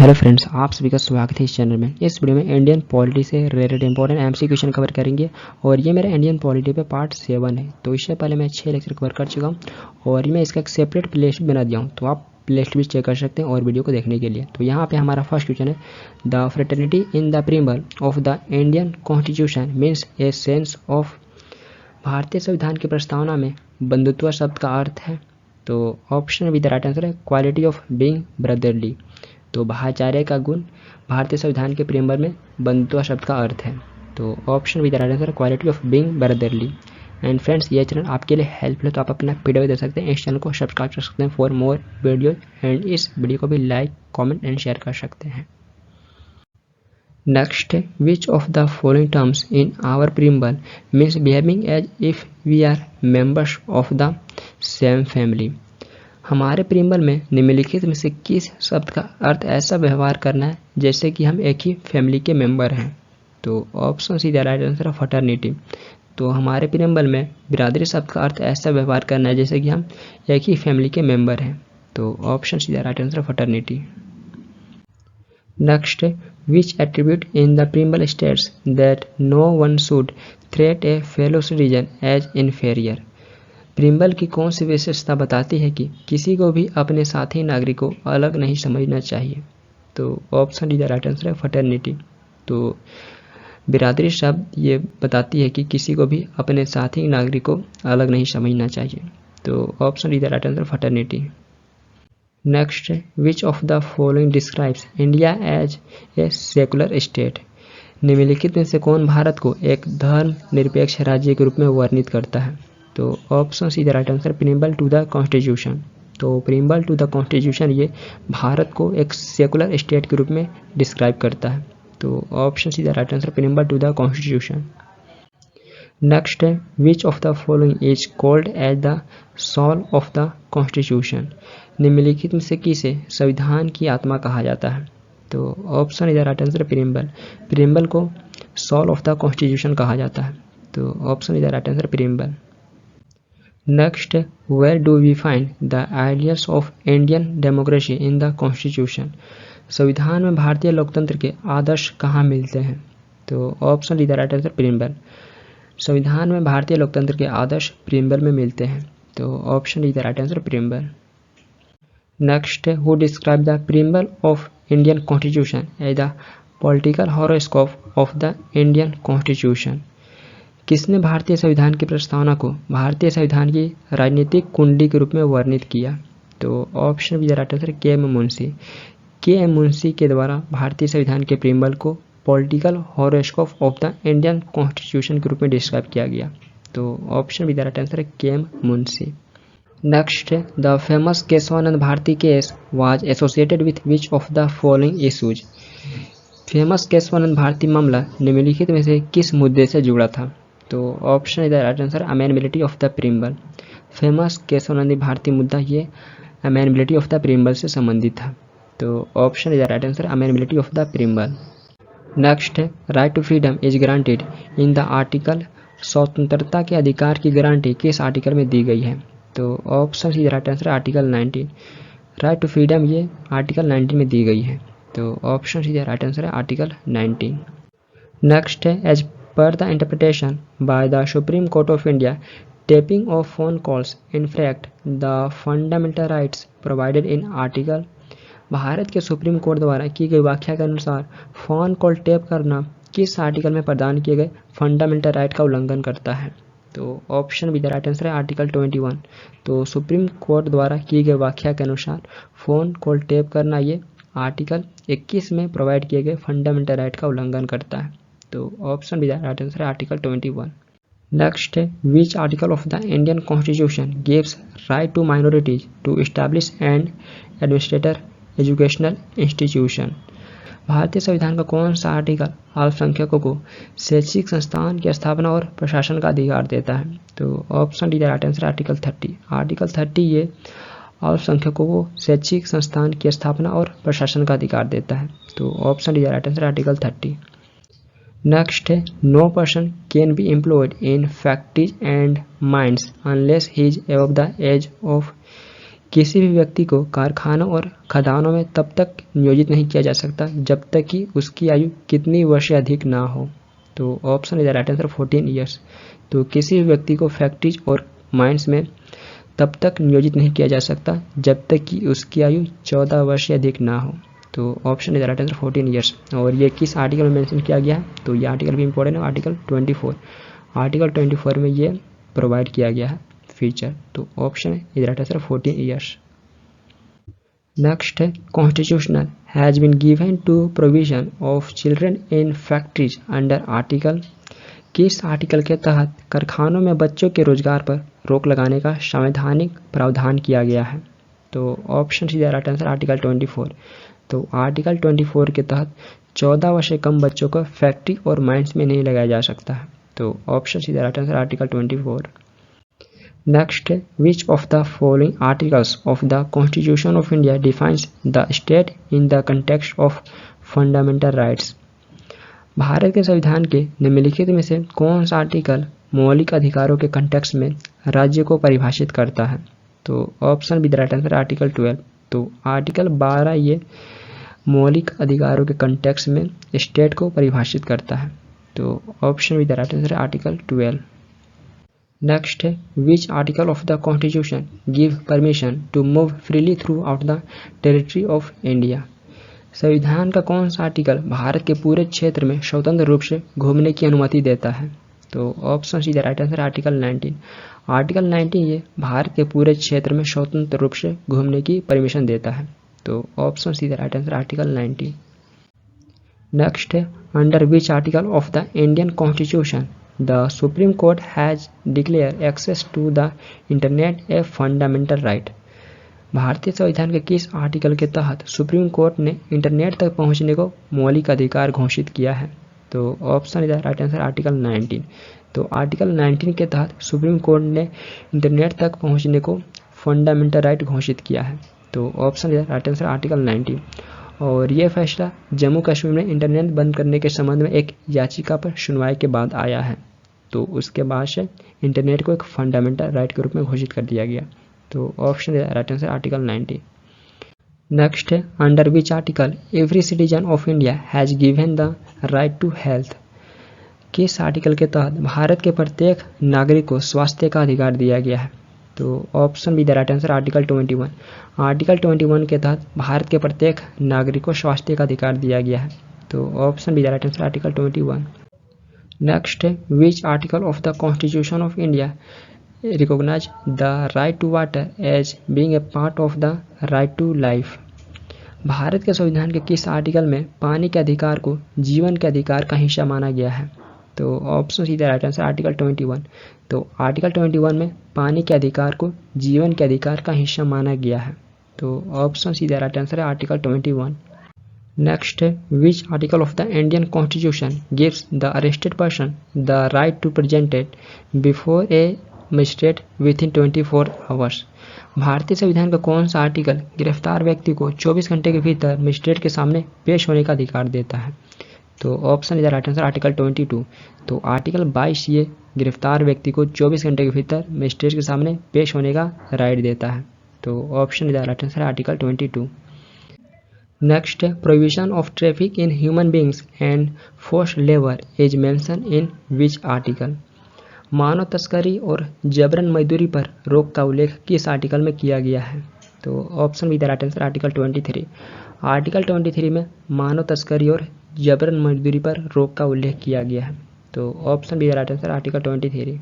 Hello friends, आप सभी का स्वागत है इस चैनल में। इस वीडियो में इंडियन पॉलिटी से related important MC question cover करेंगे और ये मेरा इंडियन पॉलिटी पे पार्ट 7 है। तो इससे पहले मैं 6 लेक्चर कवर कर चुका हूँ और मैं इसका एक सेपरेट प्लेलिस्ट बना दिया हूँ, तो आप प्लेलिस्ट भी चेक कर सकते हैं और वीडियो को देखने के लिए। तो यहाँ पे हमारा फर्स्ट क्वेश्चन है, the fraternity in the preamble of the Indian constitution means a sense of. भारतीय संविधान की प्रस्तावना में बंधुत्व शब्द का अर्थ है। तो ऑप्शन विद राइट आंसर है क्वालिटी ऑफ बीइंग ब्रदरली। तो भाईचारे का गुण भारतीय संविधान के प्रीम्बल में बंधुत्व शब्द का अर्थ है। तो option with right answer quality of being brotherly. And friends, ये चैनल आपके लिए हेल्पफुल है, तो आप अपना फीडबैक दे सकते हैं। इस चैनल को सब्सक्राइब कर सकते हैं फॉर मोर वीडियो एंड इस वीडियो को भी लाइक कमेंट एंड शेयर कर सकते हैं। Next, which of the following terms in our preamble means behaving as if we are members of the same family. हमारे प्रीम्बल में निम्नलिखित में से किस शब्द का अर्थ ऐसा व्यवहार करना है जैसे कि हम एक ही फैमिली के मेंबर हैं। तो option C the right answer है फटर्निटी। तो हमारे प्रीम्बल में बिरादरी शब्द का अर्थ ऐसा व्यवहार करना है जैसे कि हम एक ही फैमिली के मेंबर हैं। तो option C the right answer है fraternity. Next, which attribute in the preamble states that no one should threat a fellow citizen as inferior. Preamble की कौन सी विशेषता बताती है कि किसी को भी अपने साथी नागरिक को अलग नहीं समझना चाहिए। तो option D the right answer है फटर्निटी। तो बिरादरी शब्द ये बताती है कि किसी को भी अपने साथी नागरिक को अलग नहीं समझना चाहिए। तो option D the right answer fraternity. Next, which of the following describes India as a secular state. निम्नलिखित में से कौन भारत को एक धर्म निरपेक्ष राज्य के रूप में वर्णित करता है। तो option C the right answer preamble to the constitution. तो प्रीम्बल टू द कॉन्स्टिट्यूशन ये भारत को एक सेकुलर स्टेट के रूप में डिस्क्राइब करता है। तो option C the right answer preamble to the constitution. Next है, which of the following is called as the soul of the constitution. निम्नलिखित में से किसे संविधान की आत्मा कहा जाता है। तो option is the right answer preamble. Preamble को सोल ऑफ द कॉन्स्टिट्यूशन कहा जाता है। तो option is the right answer preamble. Next, where do we find the ideals of Indian democracy in the constitution. संविधान में भारतीय लोकतंत्र के आदर्श कहाँ मिलते हैं। तो option D the right answer preamble. संविधान में भारतीय लोकतंत्र के आदर्श प्रीम्बल में मिलते हैं। तो option D the right answer preamble. Next, who describe the preamble of Indian constitution as the political horoscope of the Indian constitution. किसने भारतीय संविधान की प्रस्तावना को भारतीय संविधान की राजनीतिक कुंडली के रूप में वर्णित किया। तो option B the right answer के एम मुंशी। के एम मुंशी के द्वारा भारतीय संविधान के प्रीम्बल को political horoscope of the Indian constitution के रूप में डिस्क्राइब किया गया। तो option B the right answer है K M Munshi. Next, the famous Kesavananda Bharati case was associated with which of the following issues. Famous Kesavananda Bharati मामला निम्नलिखित में से किस मुद्दे से जुड़ा था। तो option is the right answer amenability of the preamble. Famous Kesavananda Bharati मुद्दा ये अमेनेबिलिटी ऑफ द प्रीम्बल से संबंधित था। तो option is the right answer amenability of the preamble. Next, right to freedom is granted in the article. स्वतंत्रता के अधिकार की गारंटी किस आर्टिकल में दी गई है। तो option is the right answer article 19। Right to freedom ये आर्टिकल 19 में दी गई है। तो option is the right answer है आर्टिकल 19। नेक्स्ट है, as per the interpretation by the supreme court of India, tapping of phone calls infract the fundamental rights provided in article. भारत के सुप्रीम कोर्ट द्वारा की गई व्याख्या के अनुसार फोन कॉल टेप करना किस आर्टिकल में प्रदान किए गए फंडामेंटल राइट का उल्लंघन करता है। तो option B the right answer है आर्टिकल 21। तो सुप्रीम कोर्ट द्वारा की गई व्याख्या के अनुसार फोन कॉल टेप करना ये आर्टिकल 21 में प्रोवाइड किए गए फंडामेंटल राइट का उल्लंघन करता है। तो option B the right answer है article 21। Next, which article of the Indian constitution gives right to minorities to establish and administrator educational institution. भारतीय संविधान का कौन सा आर्टिकल अल्पसंख्यकों को शैक्षिक संस्थान की स्थापना और प्रशासन का अधिकार देता है। तो option D the right answer article 30। Article 30 ये अल्पसंख्यकों को शैक्षिक संस्थान की स्थापना और प्रशासन का अधिकार देता है। तो option D the right answer article 30। Next है, no person can be employed in factories and mines unless he is above the age of. किसी भी व्यक्ति को कारखानों और खदानों में तब तक नियोजित नहीं किया जा सकता जब तक कि उसकी आयु कितनी वर्ष से अधिक ना हो। तो option is the right answer 14 years. तो किसी भी व्यक्ति को फैक्ट्रीज और माइंस में तब तक नियोजित नहीं किया जा सकता जब तक कि उसकी आयु 14 वर्ष से अधिक ना हो। तो option is the right answer 14 years. और ये किस आर्टिकल में मेंशन किया गया है? तो ये आर्टिकल भी इंपॉर्टेंट है, आर्टिकल 24। आर्टिकल 24 में ये प्रोवाइड किया गया है फीचर। तो option is right answer 14 years. Next है constitutional has been given to provision of children in factories under article. किस आर्टिकल के तहत कारखानों में बच्चों के रोजगार पर रोक लगाने का संवैधानिक प्रावधान किया गया है? तो option C right answer article 24। तो आर्टिकल 24 के तहत 14 वर्ष से कम बच्चों को फैक्ट्री और माइंस में नहीं लगाया जा सकता है। तो option C right answer article 24। Next है which of the following articles of the constitution of India defines the state in the context of fundamental rights. भारत के संविधान के निम्नलिखित में से कौन सा आर्टिकल मौलिक अधिकारों के कंटेक्स्ट में राज्य को परिभाषित करता है? तो option B the right answer article 12। तो आर्टिकल 12 ये मौलिक अधिकारों के कंटेक्स्ट में स्टेट को परिभाषित करता है। तो option B the right answer article 12। Next है which article of the constitution give permission to move freely throughout the territory of India. संविधान का कौन सा आर्टिकल भारत के पूरे क्षेत्र में स्वतंत्र रूप से घूमने की अनुमति देता है? तो option C the right answer article 19। Article 19 ये भारत के पूरे क्षेत्र में स्वतंत्र रूप से घूमने की परमिशन देता है। तो option C the right answer article 19। Next है under which article of the Indian constitution the supreme court has declare access to the internet a fundamental right. भारतीय संविधान के किस आर्टिकल के तहत सुप्रीम कोर्ट ने इंटरनेट तक पहुंचने को मौलिक अधिकार घोषित किया है? तो option is the right answer article 19। तो आर्टिकल 19 के तहत सुप्रीम कोर्ट ने इंटरनेट तक पहुंचने को फंडामेंटल राइट घोषित किया है। तो option is the right answer article 19। और यह फैसला जम्मू कश्मीर में इंटरनेट बंद करने के संबंध में एक याचिका पर सुनवाई के बाद आया है। तो उसके बाद से इंटरनेट को एक फंडामेंटल राइट के रूप में घोषित कर दिया गया। तो option right answer article 90। Next है under which article every citizen of India has given the right to health. किस आर्टिकल के तहत भारत के प्रत्येक नागरिक को स्वास्थ्य का अधिकार दिया गया है? तो option B the right answer article 21। Article 21 के तहत भारत के प्रत्येक नागरिक को स्वास्थ्य का अधिकार दिया गया है। तो option B the right answer article 21। Next है which article of the constitution of India recognise the right to water as being a part of the right to life. भारत के संविधान के किस आर्टिकल में पानी के अधिकार को जीवन के अधिकार का हिस्सा माना गया है? तो option C the right answer article 21। तो आर्टिकल 21 में पानी के अधिकार को जीवन के अधिकार का हिस्सा माना गया है। तो option C the right answer है आर्टिकल 21। नेक्स्ट है which article of the Indian constitution gives the arrested person the right to presented before a magistrate within 24 hours. भारतीय संविधान का कौन सा आर्टिकल गिरफ्तार व्यक्ति को 24 घंटे के भीतर मजिस्ट्रेट के सामने पेश होने का अधिकार देता है? तो option is the right answer article 22। तो आर्टिकल 22 ये गिरफ्तार व्यक्ति को 24 घंटे के भीतर मजिस्ट्रेट के सामने पेश होने का राइट देता है। तो option is the right answer article 22। Next है provision of traffic in human beings and forced labour is mention in which article. मानव तस्करी और जबरन मजदूरी पर रोक का उल्लेख किस आर्टिकल में किया गया है? तो option B the right answer article 23। Article 23 में मानव तस्करी और जबरन मजदूरी पर रोक का उल्लेख किया गया है। तो option B the right answer article 23।